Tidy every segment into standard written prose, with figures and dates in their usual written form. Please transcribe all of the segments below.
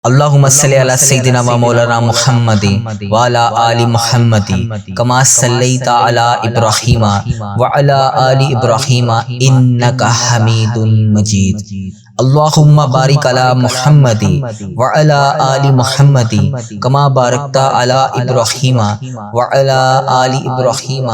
اللہم صلی علی سیدنا و مولانا محمد وعلی آل محمد کما صلیت علی ابراہیم وعلی آل ابراہیم انک حمید مجید اللہم بارک علی محمد وعلی آل محمد کما بارکت علی ابراہیم وعلی آل ابراہیم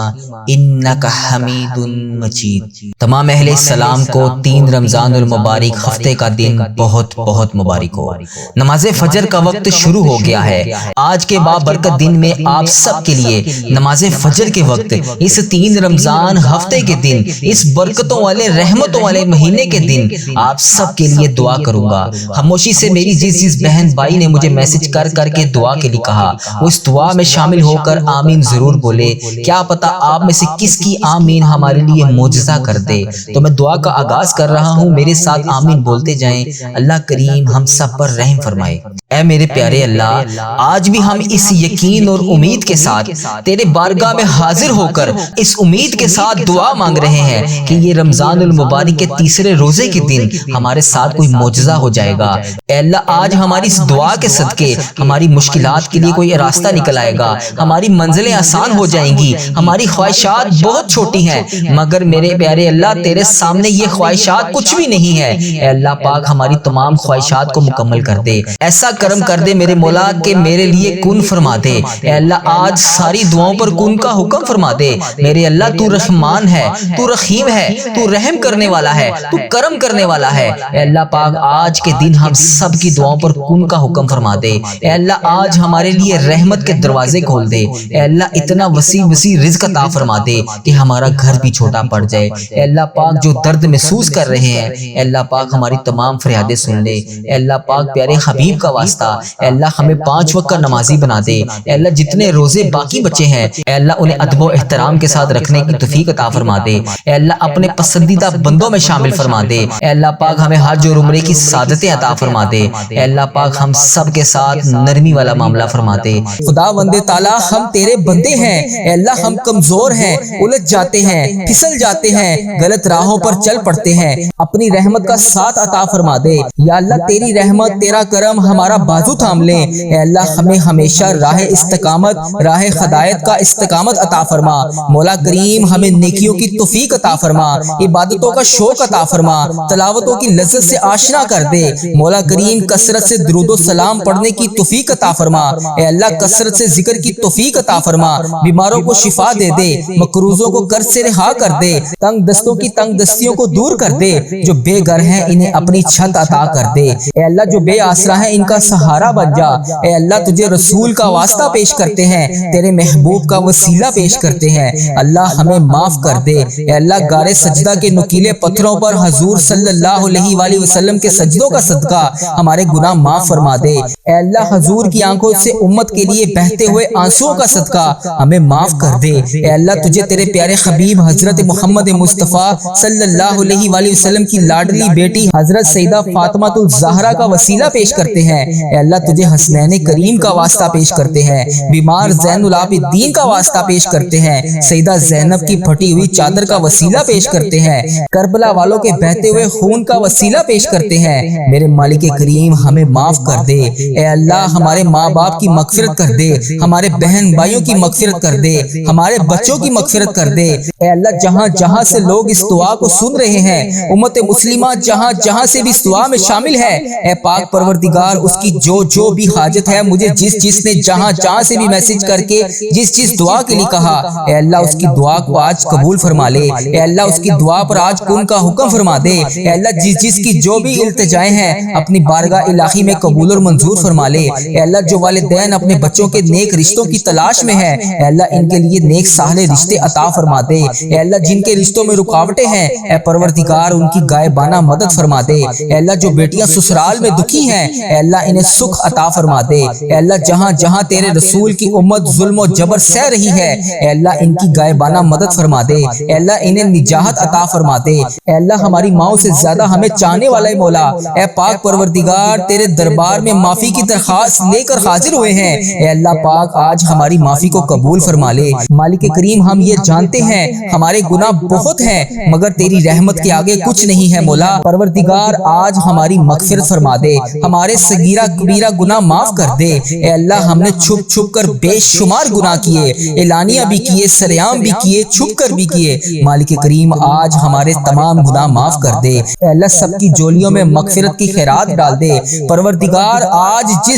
انک حمید مجید۔ تمام اہل اسلام کو 3 رمضان المبارک ہفتے کا دن بہت بہت مبارک ہو۔ نماز فجر کا وقت شروع ہو گیا ہے۔ آج کے بابرکت دن میں آپ سب کے لیے نماز فجر کے وقت اس 3 رمضان ہفتے کے دن، اس برکتوں والے رحمتوں والے مہینے کے دن آپ سب کے لیے دعا کروں گا۔ خاموشی سے میری جس بہن بھائی نے مجھے میسج کر کے دعا کے لیے کہا، وہ اس دعا میں شامل ہو کر آمین ضرور بولے۔ کیا پتا آپ میں سے کس کی آمین ہمارے لیے معجزہ کر دے۔ تو میں دعا کا آغاز کر رہا ہوں، میرے ساتھ آمین بولتے جائیں۔ اللہ کریم ہم سب پر رحم فرمائے۔ اے میرے پیارے اللہ، آج بھی ہم اس یقین اور امید کے ساتھ تیرے بارگاہ میں حاضر ہو کر اس امید کے ساتھ دعا مانگ رہے ہیں کہ یہ رمضان المبارک کے تیسرے روزے کے دن ہمارے ساتھ کوئی معجزہ ہو جائے گا۔ اے اللہ، آج ہماری اس دعا کے صدقے ہماری مشکلات کے لیے کوئی راستہ نکل آئے گا، ہماری منزلیں آسان ہو جائیں گی۔ ہماری خواہشات بہت چھوٹی ہیں، مگر میرے پیارے اللہ تیرے سامنے یہ خواہشات کچھ بھی نہیں ہے۔ اے اللہ پاک ہماری تمام خواہشات کو مکمل کر دے۔ ایسا کرم کر دے میرے مولا کہ میرے لیے کن فرما دے۔ اے اللہ آج ساری دعاؤں پر کن کا حکم فرما دے۔ میرے اللہ تو رحمان ہے، تو رحیم ہے، تو رحم کرنے والا ہے، تو کرم کرنے والا ہے۔ اے اللہ پاک آج کے دن ہم سب کی دعاؤں پر کن کا حکم فرما دے۔ اے اللہ آج ہمارے لیے رحمت کے دروازے کھول دے۔ اے اللہ اتنا وسیع رزق عطا فرما دے کہ ہمارا گھر بھی چھوٹا پڑ جائے۔ اے اللہ پاک جو درد محسوس کر رہے ہیں، اے اللہ پاک ہماری تمام فریادیں سن لے۔ اے اللہ پاک پیارے حبیب کا واسطہ اے اللہ ہمیں 5 وقت کا نمازی بنا دے۔ اے اللہ جتنے روزے باقی بچے ہیں، اے اللہ انہیں ادب و احترام کے ساتھ رکھنے کی توفیق عطا فرما دے۔ اے اللہ اپنے پسندیدہ بندوں میں شامل فرما دے۔ اے اللہ پاک ہمیں حج اور عمرے کی سعادتیں عطا فرما دے۔ اے اللہ پاک ہم سب کے ساتھ نرمی والا معاملہ فرما دے۔ خدا وند تعالیٰ ہم تیرے بندے ہیں، اے اللہ ہم کمزور ہیں، الجھ جاتے ہیں، پھسل جاتے ہیں، غلط راہوں پر چل پڑتے ہیں، اپنی رحمت کا ساتھ عطا فرما دے۔ یا اللہ تیری رحمت تیرا کرم ہمارا بازو تھام لے۔ اے اللہ ہمیں ہمیشہ راہ استقامت، راہ ہدایت کا استقامت عطا فرما۔ مولا کریم ہمیں نیکیوں کی توفیق عطا فرما، عبادتوں کا شوق عطا فرما، تلاوتوں کی لذت سے آشنا کر دے۔ مولا کریم کثرت سے درود و سلام پڑھنے کی توفیق عطا فرما۔ اے اللہ کثرت سے ذکر کی توفیق عطا فرما، بیماروں کو شفا دے دے، مقروضوں کو قرض سے رہا کر دے، تنگ دستوں کی تنگ دستیوں کو دور کر دے، جو بے گھر ہیں انہیں اپنی چھت عطا کر دے۔ اے اللہ جو بے آسرا ہیں ان کا سہارا بن جا۔ اے اللہ تجھے رسول کا واسطہ پیش کرتے ہیں، تیرے محبوب کا وسیلہ پیش کرتے ہیں۔ اللہ ہمیں معاف کر دے۔ اے اللہ غار سجدہ کے نکیلے پتھروں پر حضور صلی اللہ علیہ وآلہ وسلم کے سجدوں کا صدقہ ہمارے گناہ معاف فرما دے۔ اے اللہ حضور کی آنکھوں سے امت کے لیے بہتے ہوئے آنسوؤں کا صدقہ ہمیں معاف کر دے۔ اے اللہ تجھے تیرے پیارے حبیب حضرت محمد مصطفیٰ صلی اللہ علیہ وآلہ وسلم کی لاڈلی بیٹی حضرت سیدہ فاطمہ الزہرا کا وسیلہ پیش کرتے ہیں۔ اے اللہ تجھے حسنین کریم کا واسطہ پیش کرتے ہیں، بیمار زین العابدین کا واسطہ پیش کرتے ہیں، سیدہ زینب کی پھٹی ہوئی چادر کا وسیلہ پیش کرتے ہیں، کربلا والوں کے بہتے ہوئے خون کا وسیلہ پیش کرتے ہیں۔ میرے مالک کریم ہمیں معاف کر دے۔ اے اللہ ہمارے ماں باپ کی مغفرت کر دے، ہمارے بہن بھائیوں کی مغفرت کر دے، ہمارے بچوں کی مغفرت کر دے۔ اے اللہ جہاں جہاں سے لوگ اس دعا کو سن رہے ہیں، امت مسلمہ جہاں جہاں سے بھی اس دعا میں شامل ہے، اے پاک پروردگار اس کی جو بھی حاجت ہے، مجھے جس نے جہاں سے بھی میسج کر کے جس دعا کے لیے کہا، اے اللہ اس کی دعا کو آج قبول فرما لے۔ اے اللہ اس کی دعا پر آج کن کا حکم فرما دے۔ اے اللہ جس کی جو بھی التجائیں ہیں اپنی بارگاہ الہی میں قبول اور منظور فرما لے۔ اے اللہ جو والدین اپنے بچوں کے نیک رشتوں کی تلاش میں ہیں، اے اللہ ان کے لیے نیک صالح رشتے عطا فرما دے۔ اے اللہ جن کے رشتوں میں رکاوٹیں ہیں، اے پروردگار ان کی غائبانہ مدد فرما دے۔ اے اللہ جو بیٹیاں سسرال میں دکھی ہیں، اے اللہ انہیں سکھ عطا فرما دے۔ اے اللہ جہاں جہاں تیرے رسول کی امت ظلم و جبر سہ رہی ہے، اے اللہ ان کی غائبانہ مدد فرما دے۔ اے اللہ انہیں نجات عطا فرما دے۔ اے اللہ ہماری ماؤں سے زیادہ ہمیں چاہنے والا مولا، اے پاک پروردگار تیرے دربار میں معافی کی درخواست لے کر حاضر ہوئے ہیں۔ اے اللہ پاک آج ہماری معافی کو قبول فرما لے۔ مالک کریم ہم یہ جانتے ہیں ہمارے گناہ بہت ہیں، مگر تیری رحمت کے آگے کچھ نہیں ہے مولا۔ پروردگار آج ہماری مغفرت فرما دے، ہمارے صغیرہ کبیرہ گناہ معاف کر دے۔ اے اللہ ہم نے چھپ چھپ کر بے شمار گناہ کیے، اعلانیہ بھی کیے، سریعام بھی کیے، چھپ کر بھی کیے۔ مالک کریم آج ہمارے تمام گناہ معاف کر دے۔ اے اللہ سب کی جولیوں میں مغفرت کی خیرات ڈال دے۔ پروردگار آج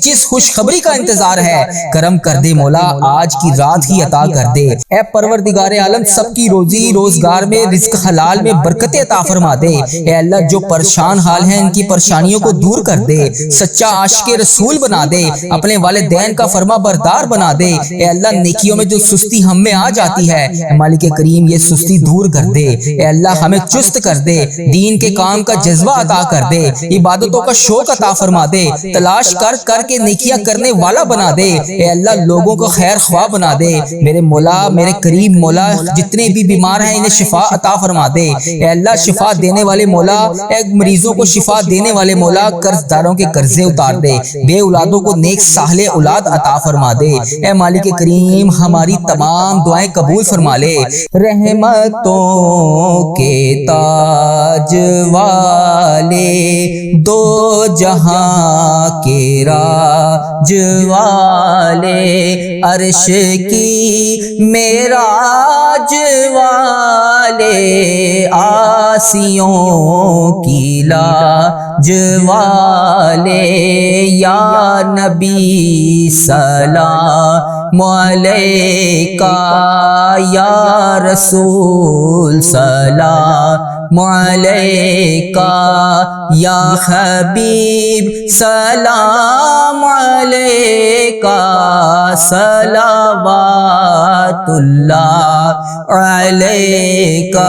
جس خوشخبری کا انتظار ہے کرم کر دے مولا، آج کی رات ہی عطا کر دے۔ اے پروردگار عالم سب کی روزی روزگار میں رزق حلال میں برکت عطا فرما دے۔ اے اللہ جو پریشان حال ہیں ان کی پریشانیوں کو دور کر دے، سچا عاشق رسول بنا دے، اپنے والدین کا فرما بردار بنا دے۔ اے اللہ نیکیوں میں جو سستی ہم میں آ جاتی ہے مالک کریم یہ سستی دور کر دے۔ اے اللہ ہمیں چست کر دے، دین کے کام کا جذبہ عطا کر دے، عبادتوں کا شوق عطا فرما دے، تلاش کر کے نیکیاں کرنے والا بنا دے۔ اے اللہ لوگوں کو خیر خواہ بنا دے۔ میرے مولا میرے کریم مولا جتنے بھی بیمار ہیں انہیں شفا عطا فرما دے۔ اے اللہ شفا دینے والے مولا، اے مریضوں کو شفا دینے والے مولا، قرض داروں کے قرضے اتار دے، بے اولادوں کو نیک صالح اولاد عطا فرما دے۔ اے مالک کریم ہماری تمام دعائیں قبول فرما لے۔ رحمتوں کے تاج والے، دو جہاں کے راج والے، عرش کی معراج والے، آسیوں کی لاج والے، یا نبی سلام علیکہ، یا رسول سلام علیکہ، یا حبیب سلام علیکہ، صلوات اللہ علیکہ۔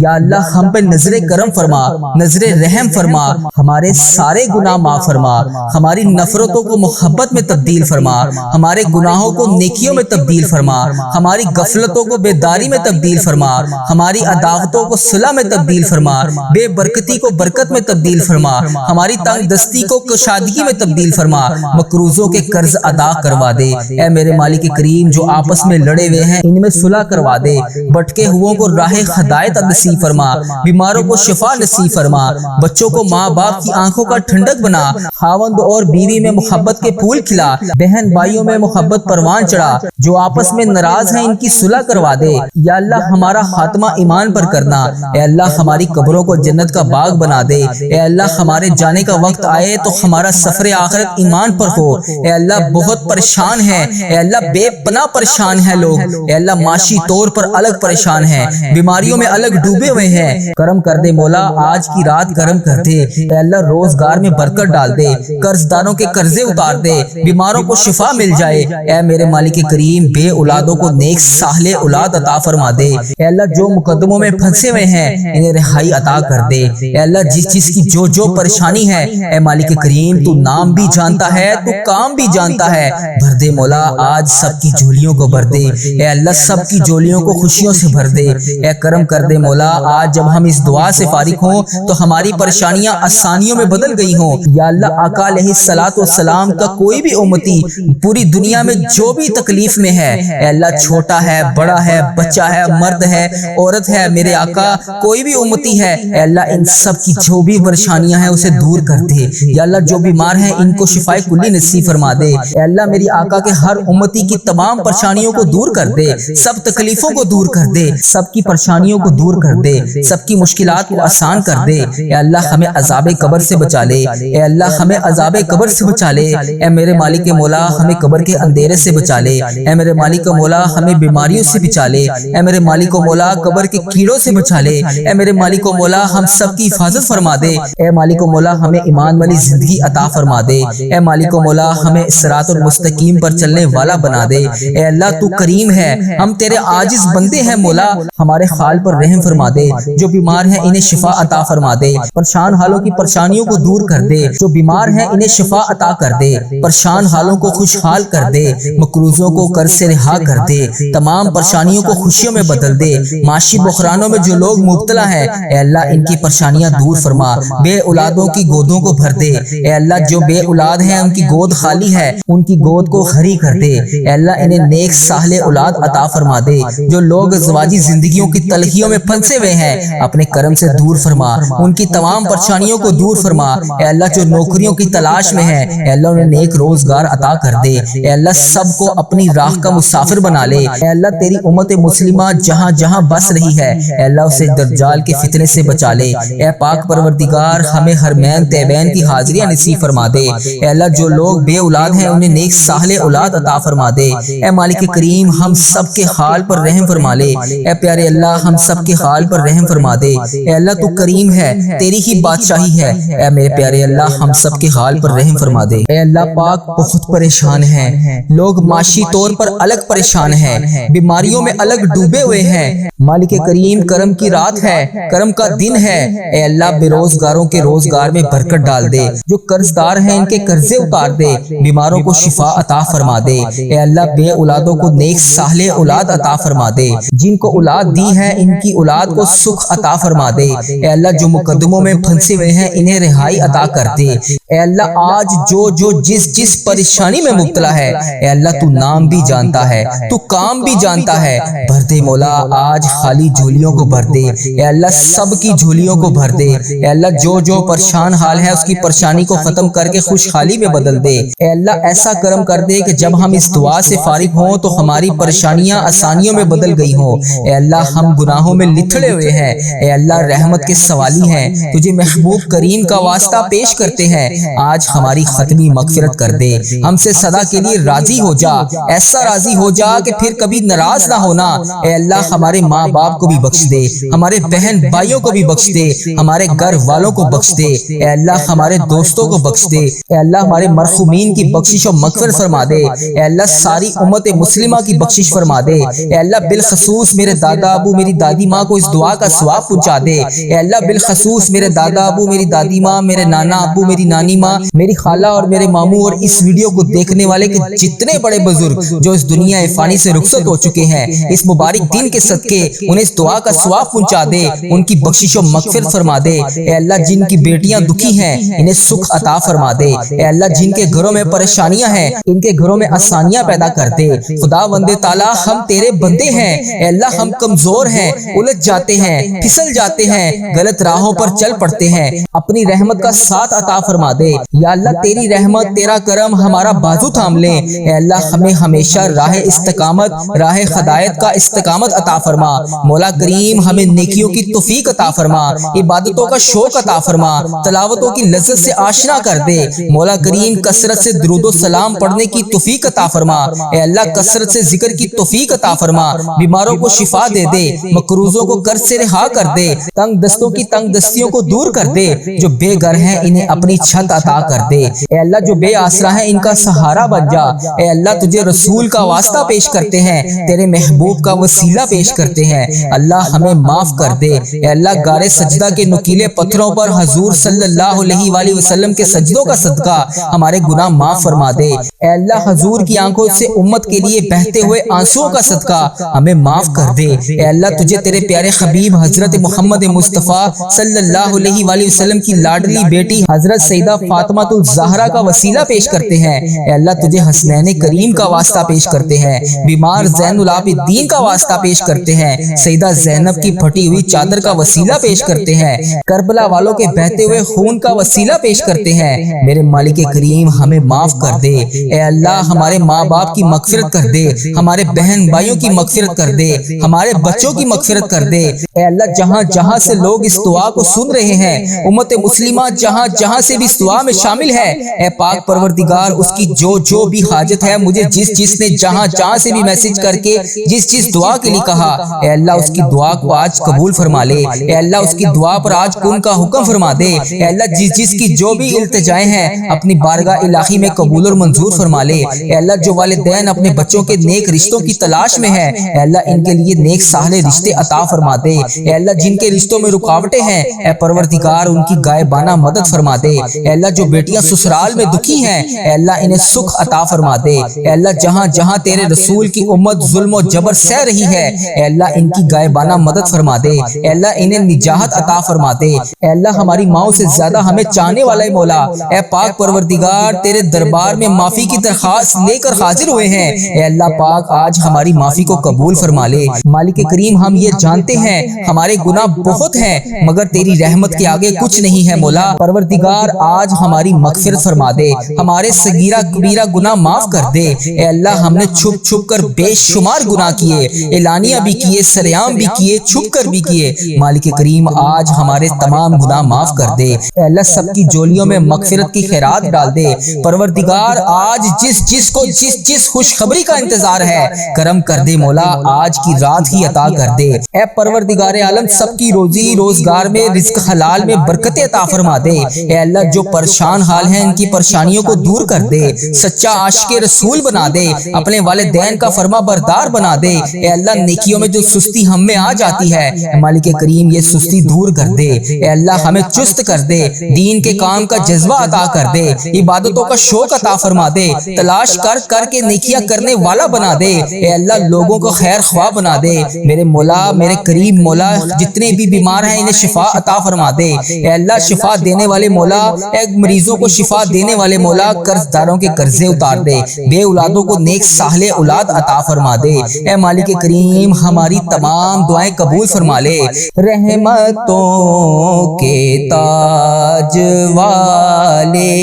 یا اللہ ہم پہ نظر کرم فرما، نظر رحم فرما، ہمارے سارے گناہ معاف فرما، ہماری نفرتوں کو محبت میں تبدیل فرما، ہمارے گناہوں کو نیکیوں میں تبدیل فرما، ہماری غفلتوں کو بیداری میں تبدیل فرما، ہماری عداوتوں کو صلح میں تبدیل فرما، بے برکتی کو برکت میں تبدیل فرما، ہماری تنگ دستی کو کشادگی میں تبدیل فرما، مقروضوں کے قرض ادا کروا دے۔ اے میرے مالک کریم جو آپس میں لڑے ہوئے ہیں ان میں صلح کروا دے، بھٹکے ہوئوں کو راہ ہدایت نصیب فرما، بیماروں کو شفا نصیب فرما، بچوں کو ماں باپ کی آنکھوں کا ٹھنڈک بنا، خاوند اور بیوی میں محبت کے پھول کھلا، بہن بھائیوں میں محبت پروان چڑھا، جو آپس میں ناراض ہیں ان کی صلح کروا دے۔ یا اللہ ہمارا خاتمہ ایمان پر کرنا، اے اللہ ہماری قبروں کو جنت کا باغ بنا دے، اے اللہ ہمارے جانے کا وقت آئے تو ہمارا سفر آخرت ایمان پر ہو۔ اے اللہ بہت پریشان ہے، اے اللہ بے پناہ پریشان ہے لوگ، اے اللہ معاشی طور پر الگ پریشان ہے، بیماریوں میں الگ ڈوبے ہوئے ہیں، کرم کر دے مولا آج کی رات کرم کر دے۔ اے اللہ روزگار میں برکت ڈال دے، قرض داروں کے قرضے اتار دے، بیماروں کو شفا مل جائے۔ اے میرے مالک کریم بے اولادوں کو نیک صالح اولاد عطا فرما دے۔ اے اللہ جو مقدموں میں پھنسے ہوئے ہیں انہیں رہائی عطا کر دے۔ اے اللہ جس چیز کی جو پریشانی ہے اے مالک کریم تو نام بھی جانتا ہے، تو کام بھی جانتا ہے، بھر دے مولا آج سب کی جھولیوں کو بھر دے۔ اے اللہ سب کی جھولیوں کو خوشیوں سے بھر دے۔ اے کرم کر دے مولا آج جب ہم اس دعا سے فارغ ہوں تو ہماری پریشانیاں آسانیوں میں بدل گئی ہوں۔ یا اللہ آقا علیہ الصلوۃ والسلام کا کوئی بھی امتی پوری دنیا میں جو بھی تکلیف میں ہے، اے اللہ چھوٹا ہے بڑا ہے بچہ ہے مرد ہے عورت ہے، میرے آقا کوئی بھی امتی ہے، اے اللہ ان سب کی جو بھی پریشانیاں ہیں اسے دور کر دے۔ یا اللہ جو بیمار ہیں ان کو شفائے کلی نصیب فرما دے۔ اے اللہ میری آقا کے ہر امتی کی تمام پریشانیوں کو دور کر دے، سب تکلیفوں کو دور کر دے، سب کی پریشانیوں کو دور کر دے، سب کی مشکلات کو آسان کر دے۔ اے اللہ ہمیں عذاب قبر سے بچا لے، اے اللہ ہمیں عذاب قبر سے بچا لے۔ اے میرے مالک مولا ہمیں قبر کے اندھیرے سے بچا لے، اے میرے مالک مولا ہمیں بیماریوں سے بچا لے، اے میرے مالک مولا قبر کے کیڑوں سے بچا لے، اے میرے مالک مولا ہم سب کی حفاظت فرما دے۔ اے مالک مولا ہمیں ایمان والی زندگی عطا فرما دے، اے مالک مولا ہمیں صراط المستقیم پر چلنے والا بنا دے۔ اے اللہ تو کریم ہے، ہم تیرے عاجز بندے ہیں مولا، ہمارے حال پر رحم فرما دے، جو بیمار ہیں انہیں شفا عطا فرما دے، پریشان حالوں کی پریشانیوں کو دور کر دے، جو بیمار ہیں انہیں شفا شفا عطا کر دے، پریشان حالوں کو خوشحال کر دے، مقروضوں کو قرض سے رہا کر دے، تمام پریشانیوں کو خوشیوں میں بدل دے۔ معاشی بحرانوں میں جو لوگ مبتلا ہیں اے اللہ ان کی پریشانیاں دور فرما، بے اولادوں کی گودوں کو بھر دے۔ اے اللہ جو بے اولاد ہیں ان کی گود خالی ہے، ان کی گود کو ہری کر دے۔ اے اللہ انہیں نیک صالح اولاد عطا فرما دے۔ جو لوگ ازواجی زندگیوں کی تلخیوں میں پھنسے ہوئے ہیں اپنے کرم سے دور فرما، ان کی تمام پریشانیوں کو دور فرما۔ اے اللہ جو نوکریوں کی تلاش میں ہے اے اللہ انہیں نیک روزگار عطا کر دے۔ اے اللہ سب کو اپنی راہ کا مسافر بنا لے۔ اے اللہ تیری امت مسلمہ جہاں جہاں بس رہی ہے اے اللہ اسے دجال کے فتنے سے بچا لے۔ اے پاک پروردگار ہمیں حرمین طیبین کی حاضریاں نصیب فرما دے۔ اے اللہ جو لوگ بے اولاد ہیں انہیں نیک صالح اولاد عطا فرما دے۔ اے مالک کریم ہم سب کے حال پر رحم فرما لے۔ اے پیارے اللہ ہم سب کے حال پر رحم فرما دے۔ اے اللہ تو کریم ہے، تیری ہی بادشاہی ہے۔ اے میرے پیارے اللہ ہم سب کے حال پر رحم فرما دے۔ اے اللہ پاک بہت پریشان ہیں لوگ، معاشی طور پر الگ پریشان ہیں، بیماریوں میں الگ ڈوبے ہوئے ہیں۔ مالک کریم کرم کی رات ہے، کرم کا دن ہے۔ اے اللہ بے روزگاروں کے روزگار میں برکت ڈال دے، جو قرض دار ہیں ان کے قرضے اتار دے، بیماروں کو شفا عطا فرما دے۔ اے اللہ بے اولادوں کو نیک صالح اولاد عطا فرما دے، جن کو اولاد دی ہے ان کی اولاد کو سکھ عطا فرما دے۔ اے اللہ جو مقدموں میں پھنسے ہوئے ہیں انہیں رہائی عطا کر دے۔ اے اللہ آج جو جس پریشانی میں مبتلا ہے اے اللہ تو نام بھی جانتا ہے، تو کام بھی جانتا ہے، بھر دے مولا آج خالی جھولیوں کو بھر دے۔ اے اللہ سب کی جھولیوں کو بھر دے۔ اے اللہ جو پریشان حال ہے اس کی پریشانی کو ختم کر کے خوشحالی میں بدل دے۔ اے اللہ ایسا کرم کر دے کہ جب ہم اس دعا سے فارغ ہوں تو ہماری پریشانیاں آسانیوں میں بدل گئی ہوں۔ اے اللہ ہم گناہوں میں لتھڑے ہوئے ہیں، اے اللہ رحمت کے سوالی ہیں، تجھے محبوب کریم کا واسطہ پیش کرتے ہیں، آج ہماری ختمی مغفرت کر دے، ہم سے سدا کے لیے راضی ہو جا، ایسا راضی ہو جا کہ پھر کبھی ناراض نہ ہونا۔ اے اللہ ہمارے ماں باپ کو بھی بخش دے، ہمارے بہن بھائیوں کو بھی بخش دے، ہمارے گھر والوں کو بخش دے۔ اے اللہ ہمارے دوستوں کو بخش دے۔ اے اللہ ہمارے مرحومین کی بخشش و مغفرت فرما دے۔ اے اللہ ساری امت مسلمہ کی بخشش فرما دے۔ اے اللہ بالخصوص میرے دادا ابو میری دادی ماں کو اس دعا کا ثواب پہنچا دے۔ اے اللہ بالخصوص میرے دادا ابو میری دادی ماں، میرے نانا ابو میری نانی ماں، میری خالہ اور میرے ماموں اور اس ویڈیو کو دیکھنے والے کے جتنے بڑے بزرگ جو اس دنیا فانی سے رخصت ہو چکے ہیں، اس مبارک دن کے صدقے انہیں اس دعا کا ثواب پہنچا دے، ان کی بخشش و مغفرت فرما دے۔ اے اللہ جن کی بیٹیاں دکھی ہیں انہیں سکھ عطا فرما دے۔ اے اللہ جن کے گھروں میں پریشانیاں ہیں ان کے گھروں میں آسانیاں پیدا کر دے۔ خدا بند تعالیٰ ہم تیرے بندے ہیں، اے اللہ ہم کمزور ہیں، الجھ جاتے ہیں، پھسل جاتے ہیں، غلط راہوں پر چل پڑتے ہیں، اپنی رحمت کا ساتھ عطا فرما دے۔ یا اللہ تیری رحمت تیرا کرم ہمارا بازو تھام لے۔ اے اللہ ہمیں ہمیشہ راہ استقامت، راہ ہدایت کا استقامت عطا فرما۔ مولا کریم ہمیں نیکیوں کی توفیق عطا فرما، عبادتوں کا شوق عطا فرما، تلاوتوں کی لذت سے آشنا کر دے۔ مولا کریم کثرت سے درود و سلام پڑھنے کی توفیق عطا فرما۔ اے اللہ کثرت سے ذکر کی توفیق عطا فرما، بیماروں کو شفا دے دے، مقروضوں کو قرض سے رہا کر دے، تنگ دستوں کی تنگ دستیوں کو دور کر دے، جو بے گھر ہیں انہیں اپنی چھت عطا کر دے۔ اے اللہ جو بے آسرا ہیں ان کا سہارا بن جا۔ اے اللہ تجھے رسول کا واسطہ پیش کرتے ہیں، تیرے محبوب کا وسیلہ پیش کرتے ہیں، اللہ ہمیں معاف کر دے۔ اے اللہ غار سجدہ کے نکیلے پتھروں پر حضور صلی اللہ علیہ وآلہ وسلم کے سجدوں کا صدقہ ہمارے گناہ معاف فرما دے۔ اے اللہ حضور کی آنکھوں سے امت کے لیے بہتے ہوئے آنسوؤں کا صدقہ ہمیں معاف کر دے۔ اے اللہ تجھے تیرے پیارے حبیب حضرت محمد مصطفیٰ صلی اللہ علیہ وآلہ وسلم کی لاڈلی بیٹی حضرت سیدہ فاطمہ الزہرا کا وسیلہ پیش کرتے ہیں۔ اے اللہ تجھے حسنین کریم کا واسطہ پیش کرتے ہیں، بیمار زین العابدین کا واسطہ پیش کرتے ہیں، سیدہ زینب کی پھٹی ہوئی چادر کا وسیلہ پیش کرتے ہیں، کربلا والوں کے بہتے ہوئے خون کا وسیلہ پیش کرتے ہیں۔ میرے مالک کریم ہمیں معاف کر دے۔ اے اللہ ہمارے ماں باپ کی مغفرت کر دے، ہمارے بہن بھائیوں کی مغفرت کر دے، ہمارے بچوں کی مغفرت کر دے۔ اے اللہ جہاں جہاں سے لوگ اس دعا کو سن رہے ہیں، امت مسلمہ جہاں جہاں سے بھی اس دعا میں شامل ہے، اے پاک پروردگار اس کی جو بھی حاجت ہے، مجھے جس نے جہاں جہاں سے بھی میسج کر کے جس دعا کے لیے کہا، اے اللہ اس کی دعا کو آج قبول فرما لے۔ اے اللہ اس کی دعا پر آج کن کا حکم فرما دے۔ اے اللہ جس کی جو بھی التجائیں ہیں اپنی بارگاہ الہی میں قبول اور منظور فرما لے۔ اے اللہ جو والدین اپنے بچوں کے نیک رشتوں کی تلاش میں ہیں، اے اللہ ان کے لیے نیک صالح رشتے عطا فرما دے۔ اے اللہ جن کے رشتوں میں رکاوٹیں ہیں، اے پروردگار ان کی غائبانہ مدد فرما دے۔ اے اللہ جو بیٹیاں بیٹیاں سسرال میں دکھی ہیں، اے اللہ انہیں سکھ عطا فرما دے۔ اے اللہ جہاں جہاں تیرے رسول کی امت ظلم و جبر سہ رہی ہے، اے اللہ ان کی غائبانہ مدد فرما دے۔ اے اللہ انہیں نجات عطا فرما دے۔ اے اللہ ہماری ماؤں سے زیادہ ہمیں چاہنے والا مولا، اے پاک پروردگار تیرے دربار میں معافی کی درخواست لے کر حاضر ہوئے ہیں۔ اے اللہ پاک آج ہماری معافی کو قبول فرما لے۔ مالک کریم ہم یہ جانتے ہیں ہمارے گناہ بہت ہیں مگر تیری رحمت کے آگے کچھ نہیں ہے مولا۔ پروردگار آج ہماری مغفرت فرما دے، ہمارے صغیرہ کبیرہ گناہ معاف کر دے۔ اے اللہ ہم نے چھپ چھپ کر بے شمار گناہ کیے، اعلانیہ بھی کیے، سریعام بھی کیے، چھپ کر بھی کیے۔ مالک کریم آج ہمارے تمام گناہ معاف کر دے۔ اے اللہ سب کی جولیوں میں مغفرت کی خیرات ڈال دے۔ پروردگار آج جس کو جس خوشخبری کا انتظار ہے کرم کر دے مولا، آج کی رات ہی عطا کر دے۔ اے پروردگار عالم سب کی روزی روزگار میں رزق حلال میں برکت عطا فرما دے۔ اے اللہ جو پریشان حال ہیں ان کی پریشانیوں کو دور کر دے، سچا عاشق رسول بنا دے، اپنے والدین کا فرما بردار بنا دے۔ اے اللہ نیکیوں میں جو سستی ہم میں آ جاتی ہے مالک کریم یہ سستی دور کر دے۔ اے اللہ ہمیں چست کر دے، دین کے کام کا جذبہ عطا کر دے، عبادتوں کا شوق عطا فرما دے، تلاش کر کر کے نیکیاں کرنے والا بنا دے۔ اے اللہ لوگوں کو خیر خواہ بنا دے۔ میرے مولا میرے کریم مولا جتنے بھی بیمار ہیں انہیں شفا عطا فرما دے۔ اے اللہ شفا دینے والے مولا، اے مریضوں کو شفا دینے والے مولا قرض داروں کے قرضے اتار دے، بے اولادوں کو نیک صالح اولاد عطا فرما دے۔ اے مالک کریم ہماری تمام دعائیں قبول فرما لے۔ رحمتوں کے تاج والے،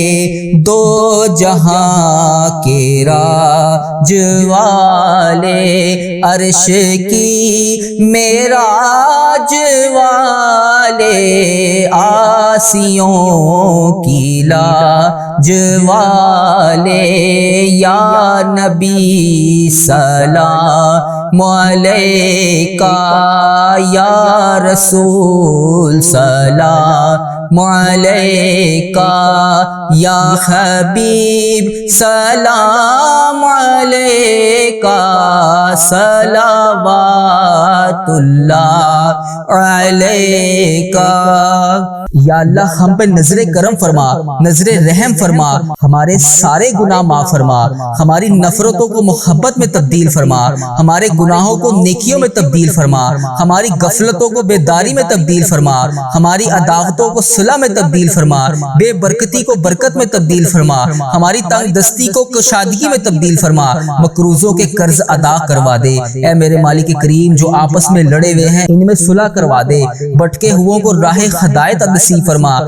دو جہاں کے راج والے، عرش کی معراج والے، آسیوں کی لاج والے، یا نبی سلام علیکہ، یا رسول سلام علیکہ، یا حبیب سلام علیکہ، صلوات اللہ علیکہ۔ یا اللہ ہم پہ نظر کرم فرما، نظر رحم فرما، ہمارے سارے گناہ معاف فرما، ہماری نفرتوں کو محبت میں تبدیل فرما، ہمارے گناہوں کو نیکیوں میں تبدیل فرما، ہماری غفلتوں کو بیداری میں تبدیل فرما، ہماری عداوتوں کو صلح میں تبدیل فرما، بے برکتی کو برکت میں تبدیل فرما، ہماری تنگ دستی کو کشادگی میں تبدیل فرما، مقروضوں کے قرض ادا کروا دے۔ اے میرے مالک کریم جو آپس میں لڑے ہوئے ہیں ان میں صلح کروا دے، بھٹکے ہوئوں کو راہ ہدایت نصیب فرما۔